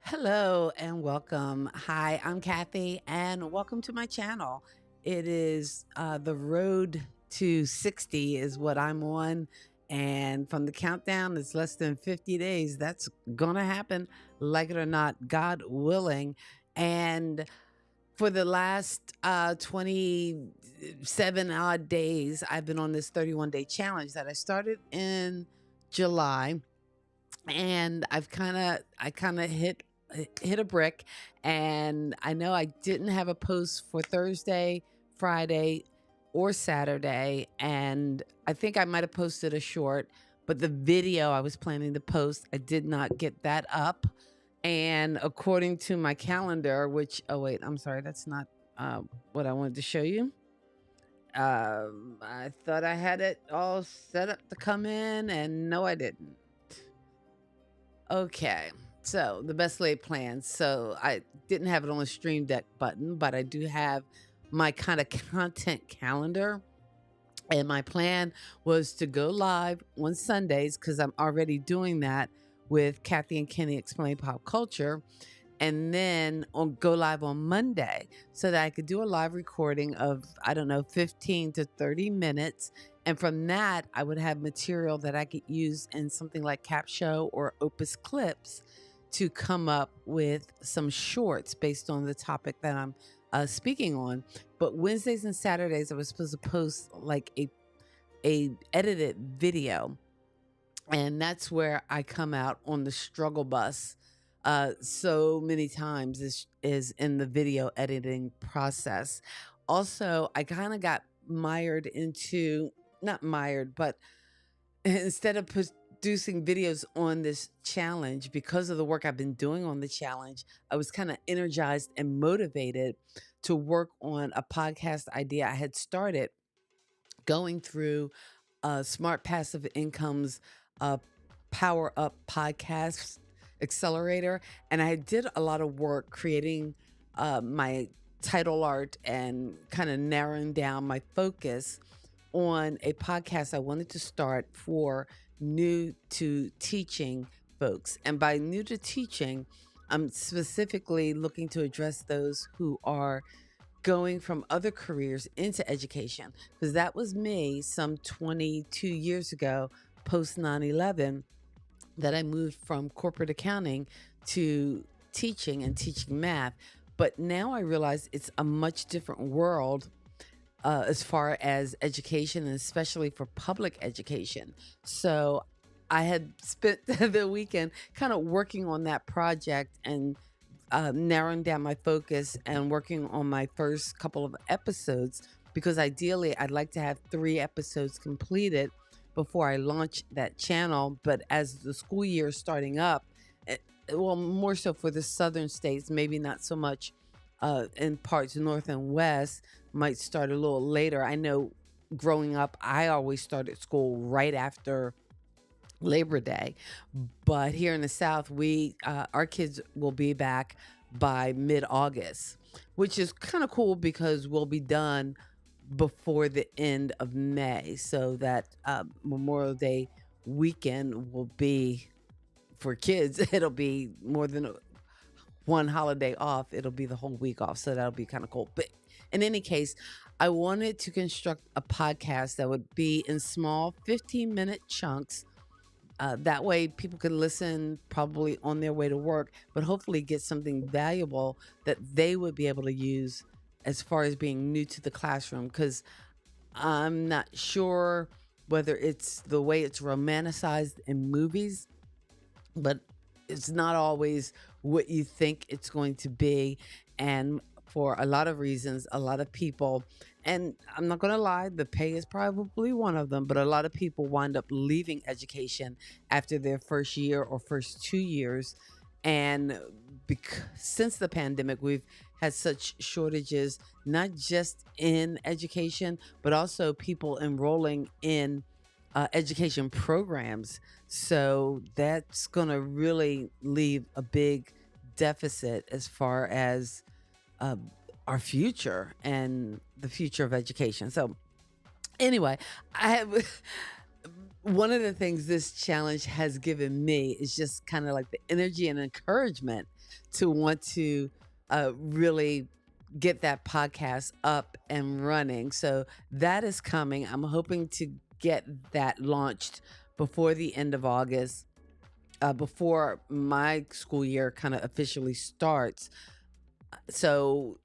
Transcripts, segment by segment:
Hello and welcome. Hi, I'm Kathy, and welcome to my channel. It is the road to 60 is what I'm on, and from the countdown, it's less than 50 days. That's gonna happen, like it or not, God willing. And for the last 27 odd days, I've been on this 31-day challenge that I started in July, and I kind of hit a brick, and I know I didn't have a post for Thursday, Friday, or Saturday, and I think I might have posted a short, but the video I was planning to post, I did not get that up. And according to my calendar, which, oh wait, I'm sorry, that's not what I wanted to show you. I thought I had it all set up to come in, and no, I didn't. Okay. So the best laid plans. So I didn't have it on the stream deck button, but I do have my kind of content calendar. And my plan was to go live on Sundays because I'm already doing that with Kathy and Kenny Explain Pop Culture, and then go live on Monday so that I could do a live recording of, I don't know, 15 to 30 minutes. And from that, I would have material that I could use in something like Cap Show or Opus Clips to come up with some shorts based on the topic that I'm speaking on. But Wednesdays and Saturdays, I was supposed to post like a edited video, and that's where I come out on the struggle bus so many times is in the video editing process. Also, I kind of got mired into, not mired, but instead of producing videos on this challenge, because of the work I've been doing on the challenge, I was kind of energized and motivated to work on a podcast idea I had started going through Smart Passive Income's uh, Power Up Podcast Accelerator. And I did a lot of work creating my title art and kind of narrowing down my focus on a podcast I wanted to start for new to teaching folks. And by new to teaching, I'm specifically looking to address those who are going from other careers into education, because that was me some 22 years ago, post 9/11, that I moved from corporate accounting to teaching and teaching math. But now I realize it's a much different world as far as education, and especially for public education. So I had spent the weekend kind of working on that project and narrowing down my focus and working on my first couple of episodes, because ideally I'd like to have 3 episodes completed before I launch that channel. But as the school year is starting up, eh, well, more so for the southern states, maybe not so much in parts north and west, might start a little later. I know growing up, I always started school right after Labor Day. But here in the South, we our kids will be back by mid-August, which is kind of cool because we'll be done before the end of May, so that Memorial Day weekend will be for kids. It'll be more than one holiday off. It'll be the whole week off, so that'll be kind of cool. But in any case, I wanted to construct a podcast that would be in small 15-minute chunks, that way people can listen probably on their way to work, but hopefully get something valuable that they would be able to use as far as being new to the classroom. Because I'm not sure whether it's the way it's romanticized in movies, but it's not always what you think it's going to be. And for a lot of reasons. A lot of people, and I'm not going to lie, the pay is probably one of them, but a lot of people wind up leaving education after their first year or first 2 years. And since the pandemic, we've had such shortages, not just in education, but also people enrolling in education programs. So that's going to really leave a big deficit as far as uh, our future and the future of education. So, anyway, I have one of the things this challenge has given me is just kind of like the energy and encouragement to want to really get that podcast up and running. So that is coming. I'm hoping to get that launched before the end of August, before my school year kind of officially starts. So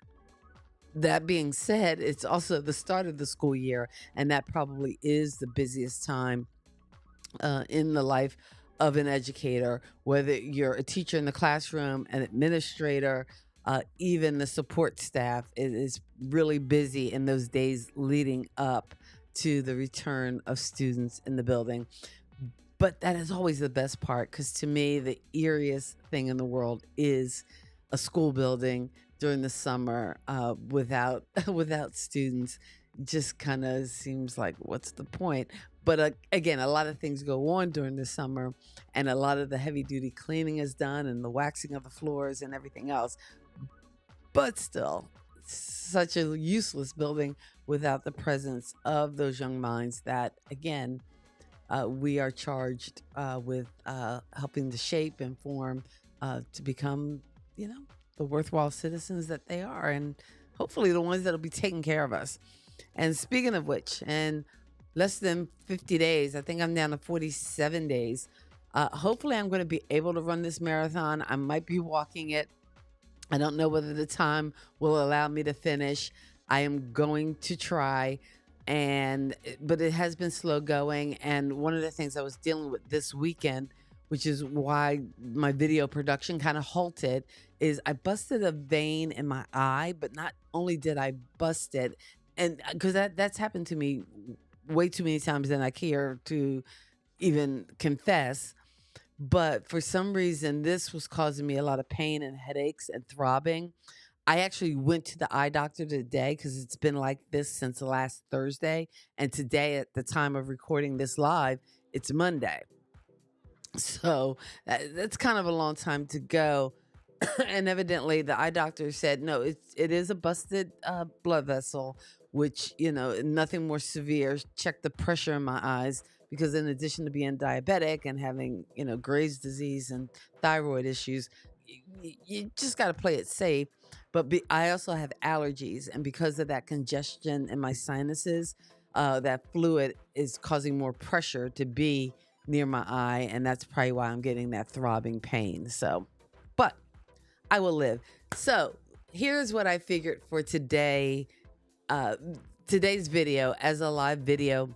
that being said, it's also the start of the school year, and that probably is the busiest time in the life of an educator, whether you're a teacher in the classroom, an administrator, even the support staff. It is really busy in those days leading up to the return of students in the building. But that is always the best part, because to me, the eeriest thing in the world is a school building during the summer without without students. Just kind of seems like, what's the point? But again, a lot of things go on during the summer, and a lot of the heavy duty cleaning is done, and the waxing of the floors and everything else. But still, such a useless building without the presence of those young minds that, again, we are charged with helping to shape and form to become, the worthwhile citizens that they are, and hopefully the ones that'll be taking care of us. And speaking of which, in less than 50 days, I think I'm down to 47 days. Hopefully, I'm going to be able to run this marathon. I might be walking it. I don't know whether the time will allow me to finish. I am going to try, but it has been slow going. And one of the things I was dealing with this weekend, which is why my video production kind of halted, is I busted a vein in my eye. But not only did I bust it, and because that's happened to me way too many times than I care to even confess. But for some reason, this was causing me a lot of pain and headaches and throbbing. I actually went to the eye doctor today because it's been like this since last Thursday. And today, at the time of recording this live, it's Monday. So that's kind of a long time to go. And evidently, the eye doctor said, no, it is a busted blood vessel, which, nothing more severe. Check the pressure in my eyes, because in addition to being diabetic and having, Graves' disease and thyroid issues, you just got to play it safe. But I also have allergies, and because of that congestion in my sinuses, that fluid is causing more pressure to be near my eye, and that's probably why I'm getting that throbbing pain. So, but I will live. So here's what I figured for today. Today's video as a live video,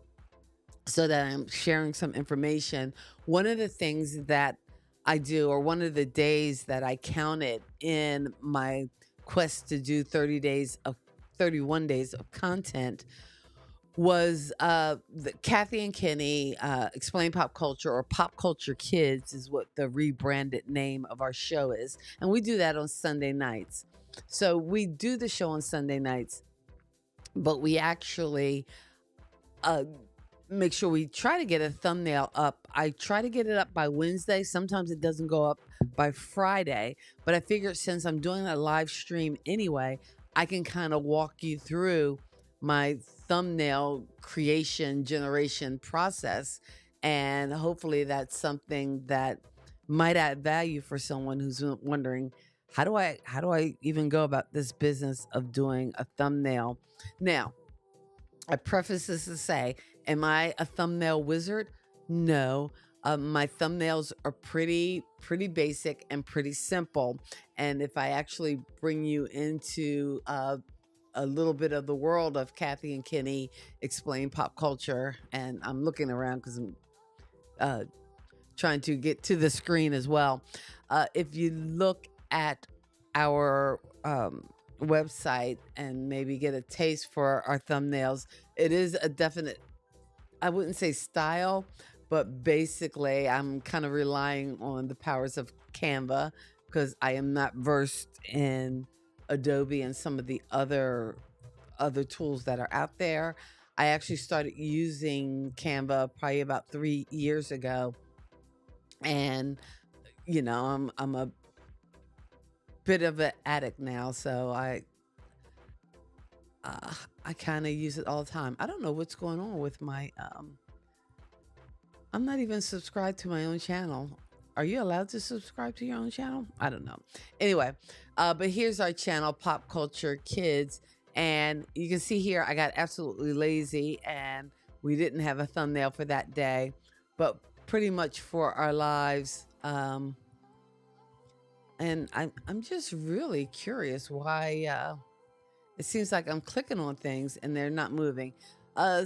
so that I'm sharing some information. One of the things that I do, or one of the days that I counted in my quest to do 31 days of content, was the Kathy and Kenny Explain Pop Culture, or Pop Kulture Kids is what the rebranded name of our show is. And we do that on Sunday nights. So we do the show on Sunday nights, but we actually uh, make sure we try to get a thumbnail up. I try to get it up by Wednesday. Sometimes it doesn't go up by Friday, but I figured since I'm doing a live stream anyway, I can kind of walk you through my thumbnail creation generation process, and hopefully that's something that might add value for someone who's wondering, how do I even go about this business of doing a thumbnail. Now, I preface this to say, am I a thumbnail wizard? No. My thumbnails are pretty basic and pretty simple. And if I actually bring you into a little bit of the world of Kathy and Kenny Explain Pop Culture, and I'm looking around because I'm uh, trying to get to the screen as well. If you look at our website and maybe get a taste for our thumbnails. It is a definite, I wouldn't say style, but basically I'm kind of relying on the powers of Canva because I am not versed in Adobe and some of the other tools that are out there. I actually started using Canva probably about 3 years ago, and I'm a bit of an addict now, so uh, I kind of use it all the time. I don't know what's going on with my I'm not even subscribed to my own channel. Are you allowed to subscribe to your own channel? I don't know. Anyway, but here's our channel, Pop Culture Kids. And you can see here, I got absolutely lazy and we didn't have a thumbnail for that day, but pretty much for our lives. And I'm just really curious why it seems like I'm clicking on things and they're not moving.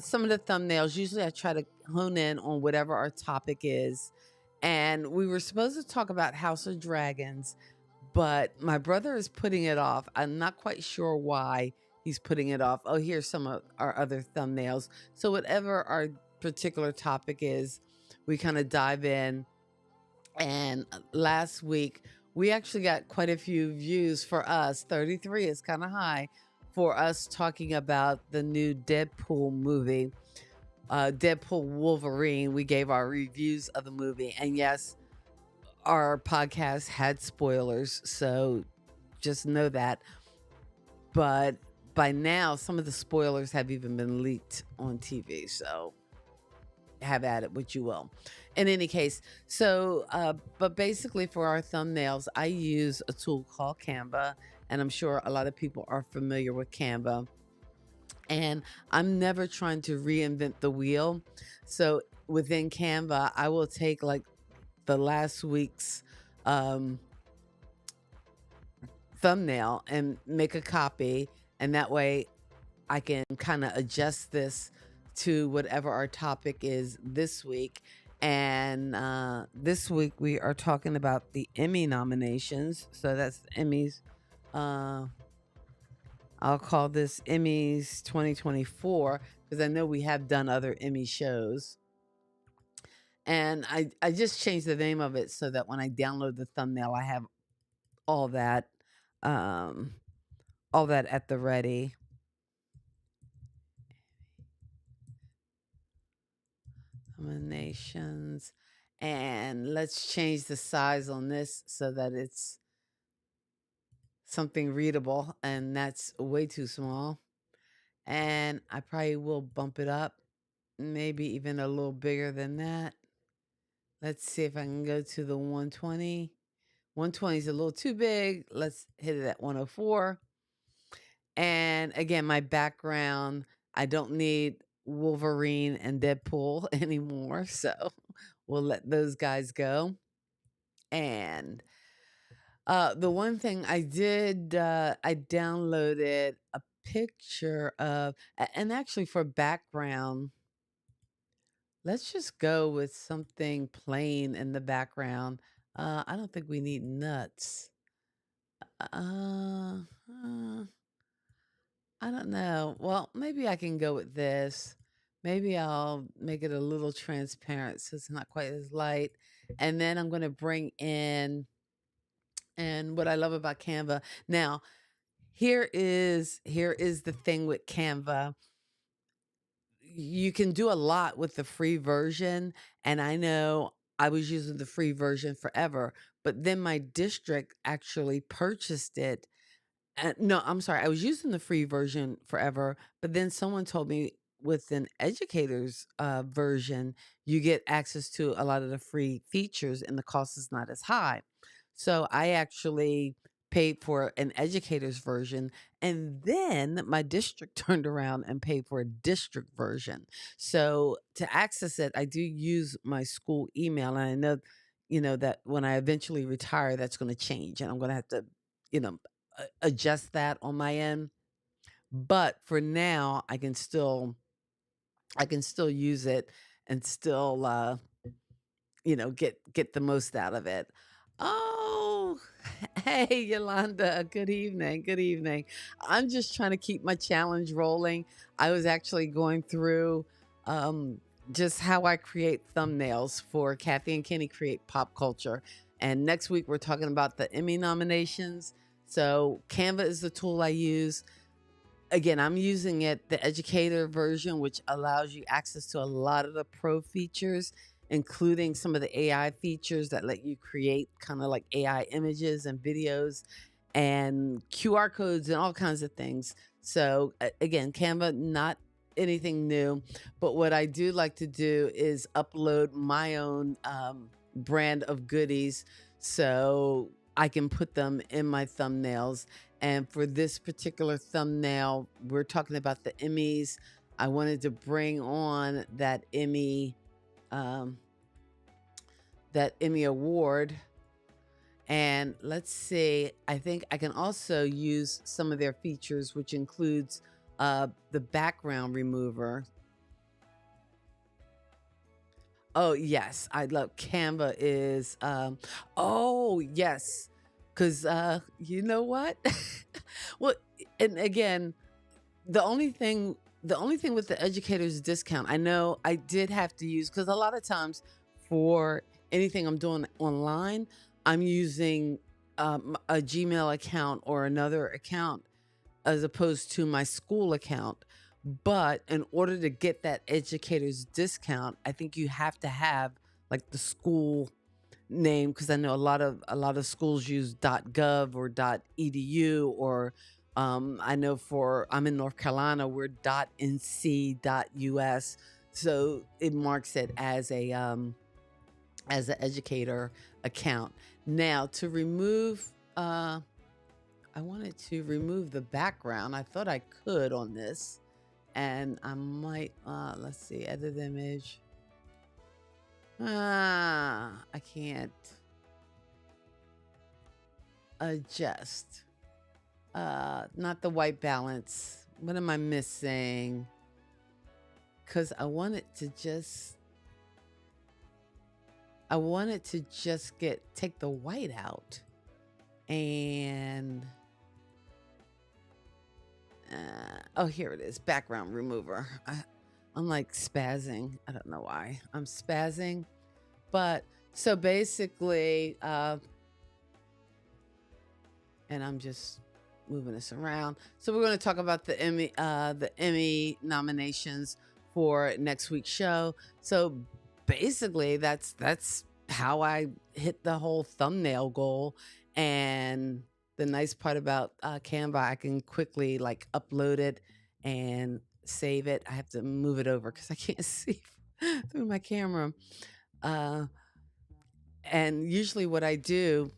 Some of the thumbnails, usually I try to hone in on whatever our topic is. And we were supposed to talk about House of Dragons, but my brother is putting it off. I'm not quite sure why he's putting it off. Oh, here's some of our other thumbnails. So, whatever our particular topic is, we kind of dive in. And last week, we actually got quite a few views for us. 33 is kind of high for us talking about the new Deadpool movie, Deadpool Wolverine. We gave our reviews of the movie. And yes, our podcast had spoilers. So just know that. But by now, some of the spoilers have even been leaked on TV. So have at it what you will. In any case, but basically for our thumbnails, I use a tool called Canva, and I'm sure a lot of people are familiar with Canva. And I'm never trying to reinvent the wheel. So within Canva, I will take like the last week's um, thumbnail and make a copy, and that way I can kind of adjust this to whatever our topic is this week. And this week we are talking about the Emmy nominations. So that's the Emmys. Uh, I'll call this Emmys 2024 because I know we have done other Emmy shows. And I just changed the name of it so that when I download the thumbnail, I have all that um, all that at the ready. Nominations. And let's change the size on this so that it's something readable. And that's way too small. And I probably will bump it up, maybe even a little bigger than that. Let's see if I can go to the 120. 120 is a little too big. Let's hit it at 104. And again, my background, I don't need Wolverine and Deadpool anymore. So we'll let those guys go. And the one thing I did, I downloaded a picture of, and actually for background, let's just go with something plain in the background. I don't think we need nuts. Uh, uh, I don't know. Well, maybe I can go with this. Maybe I'll make it a little transparent so it's not quite as light. And then I'm going to bring in, and what I love about Canva. Now, here is the thing with Canva. You can do a lot with the free version, and I know I was using the free version forever, but then my district actually purchased it. No, I'm sorry. I was using the free version forever, but then someone told me with an educator's version, you get access to a lot of the free features and the cost is not as high. So I actually paid for an educator's version, and then my district turned around and paid for a district version. So to access it, I do use my school email, and I know, that when I eventually retire, that's going to change, and I'm going to have to, you know, adjust that on my end. But for now, I can still use it and still get the most out of it. Oh, Hey, Yolanda. Good evening. Good evening. I'm just trying to keep my challenge rolling. I was actually going through um, just how I create thumbnails for Kathy and Kenny Create Pop Culture. And next week, we're talking about the Emmy nominations. So, Canva is the tool I use. Again, I'm using it, the educator version, which allows you access to a lot of the pro features, including some of the AI features that let you create kind of like AI images and videos and QR codes and all kinds of things. So, again, Canva, not anything new, but what I do like to do is upload my own brand of goodies so I can put them in my thumbnails. And for this particular thumbnail, we're talking about the Emmys. I wanted to bring on um, that Emmy award. And let's see, I think I can also use some of their features, which includes the background remover. Oh, yes, I love Canva is oh, yes. Cuz you know what? Well, and again, the only thing the only thing with the educator's discount, I know I did have to use cuz a lot of times for anything I'm doing online, I'm using a Gmail account or another account as opposed to my school account. But in order to get that educator's discount, I think you have to have like the school name because I know a lot of schools use .gov or .edu or I know for I'm in North Carolina we're .nc.us, so it marks it as an educator account. Now to remove I wanted to remove the background. I thought I could on this, and I might, let's see, edit image. I can't adjust. Not the white balance. What am I missing? Because I wanted to just take the white out and oh, here it is, background remover. I'm like spazzing. I don't know why I'm spazzing, but so basically, and I'm just moving this around. So we're going to talk about the Emmy nominations for next week's show. So basically, that's how I hit the whole thumbnail goal. And the nice part about Canva, I can quickly like upload it and save it. I have to move it over because I can't see through my camera. Uh, and usually, what I do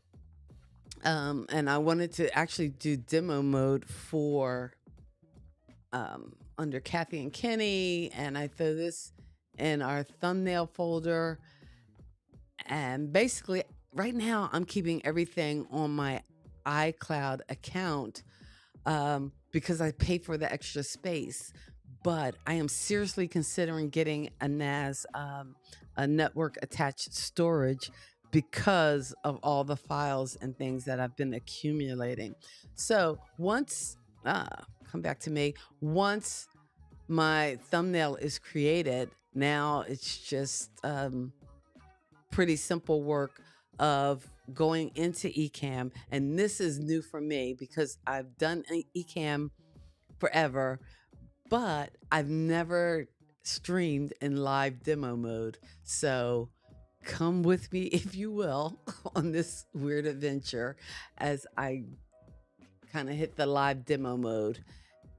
and I wanted to actually do demo mode for under Kathy and Kenny, and I throw this in our thumbnail folder. And basically, right now, I'm keeping everything on my iCloud account because I pay for the extra space. But I am seriously considering getting a NAS, a network attached storage, because of all the files and things that I've been accumulating. So once, come back to me, once my thumbnail is created, now it's just pretty simple work of going into Ecamm. And this is new for me because I've done Ecamm forever, but I've never streamed in live demo mode. So come with me, if you will, on this weird adventure as I kind of hit the live demo mode.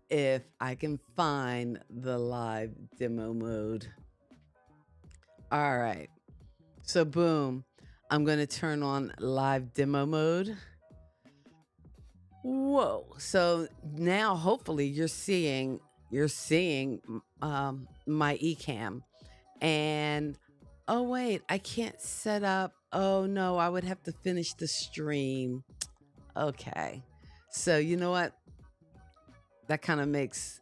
If I can find the live demo mode. All right. So, boom, I'm going to turn on live demo mode. Whoa. So now hopefully you're seeing my Ecamm. And oh wait, I can't set up. Oh no, I would have to finish the stream. Okay. So you know what? That kind of makes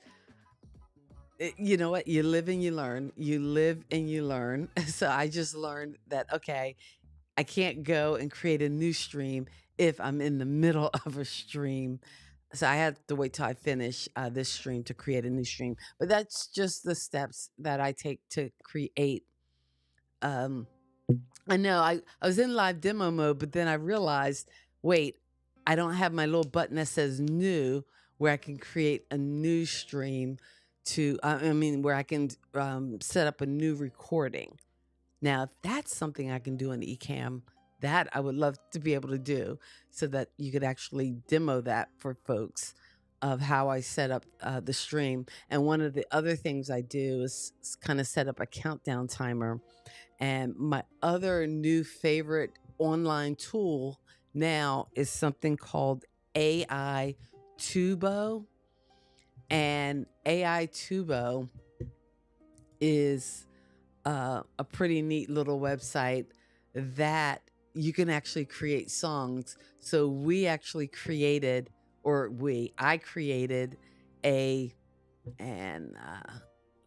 you know what? You live and you learn. You live and you learn. So I just learned that okay, I can't go and create a new stream if I'm in the middle of a stream. So I have to wait till I finish this stream to create a new stream. But that's just the steps that I take to create. Um, I know I was in live demo mode, but then I realized, wait, I don't have my little button that says new where I can create a new stream where I can set up a new recording. Now, if that's something I can do in Ecamm, that I would love to be able to do so that you could actually demo that for folks of how I set up the stream. And one of the other things I do is kind of set up a countdown timer. And my other new favorite online tool now is something called AI Tubo. And AI Tubo is a pretty neat little website that you can actually create songs. So I created a, and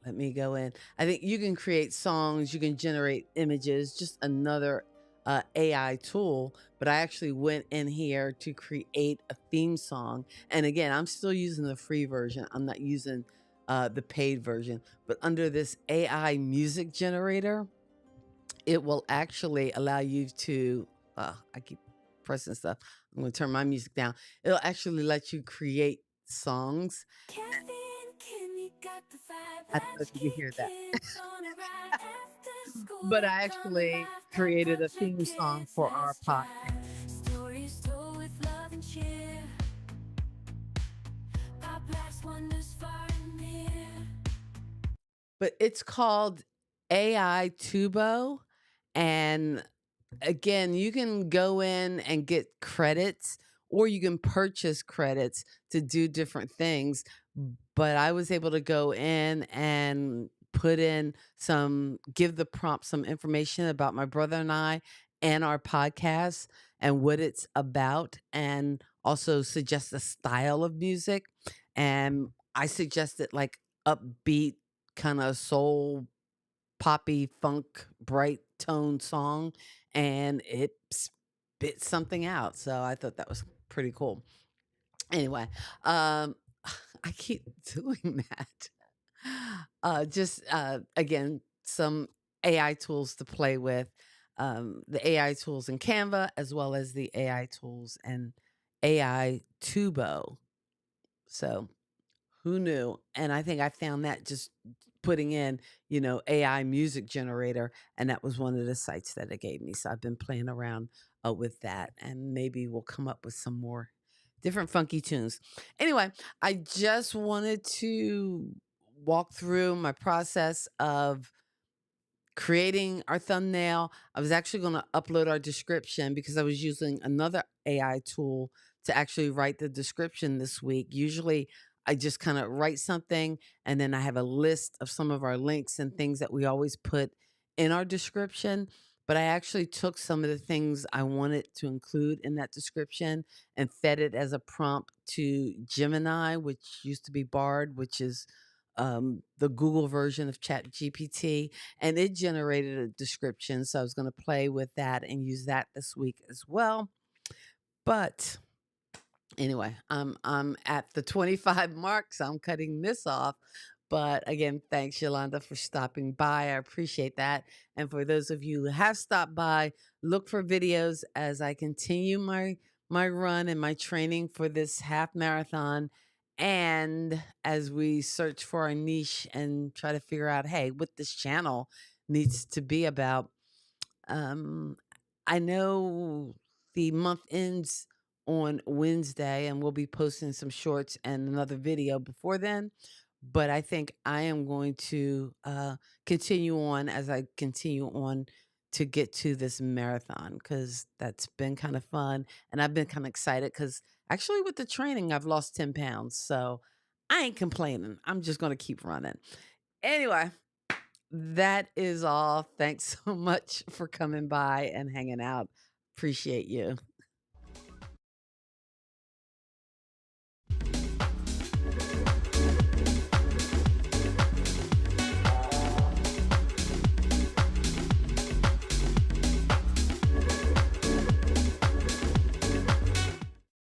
let me go in. I think you can create songs, you can generate images, just another AI tool. But I actually went in here to create a theme song. And again, I'm still using the free version, I'm not using the paid version. But under this AI music generator, it will actually allow you to, I keep pressing stuff. I'm going to turn my music down. It'll actually let you create songs. I don't know if you can hear that. But I actually created a theme song for our podcast. Stories told with love and cheer. Pop last wonders far and near. But it's called AI Tubo. And again, you can go in and get credits or you can purchase credits to do different things. But I was able to go in and give the prompt some information about my brother and I and our podcast and what it's about, and also suggest a style of music. And I suggested like upbeat, kind of soul poppy funk bright tone song, and it spit something out, so I thought that was pretty cool. Anyway, I keep doing that. Just again, some AI tools to play with, the AI tools in Canva as well as the AI tools and AI Tubo. So who knew? And I think I found that just putting in, AI music generator, and that was one of the sites that it gave me. So I've been playing around with that, and maybe we'll come up with some more different funky tunes. Anyway, I just wanted to walk through my process of creating our thumbnail. I was actually going to upload our description because I was using another AI tool to actually write the description this week. Usually, I just kind of write something and then I have a list of some of our links and things that we always put in our description. But I actually took some of the things I wanted to include in that description and fed it as a prompt to Gemini, which used to be Bard, which is the Google version of Chat GPT, and it generated a description. So I was going to play with that and use that this week as well. But anyway, I'm at the 25 mark, so I'm cutting this off. But again, thanks Yolanda for stopping by. I appreciate that. And for those of you who have stopped by, look for videos as I continue my run and my training for this half marathon. And as we search for our niche and try to figure out, hey, what this channel needs to be about. um, I know the month ends on Wednesday, and we'll be posting some shorts and another video before then. But I think I am going to continue on as I continue on to get to this marathon because that's been kind of fun. And I've been kind of excited because actually, with the training, I've lost 10 pounds. So I ain't complaining. I'm just going to keep running. Anyway, that is all. Thanks so much for coming by and hanging out. Appreciate you.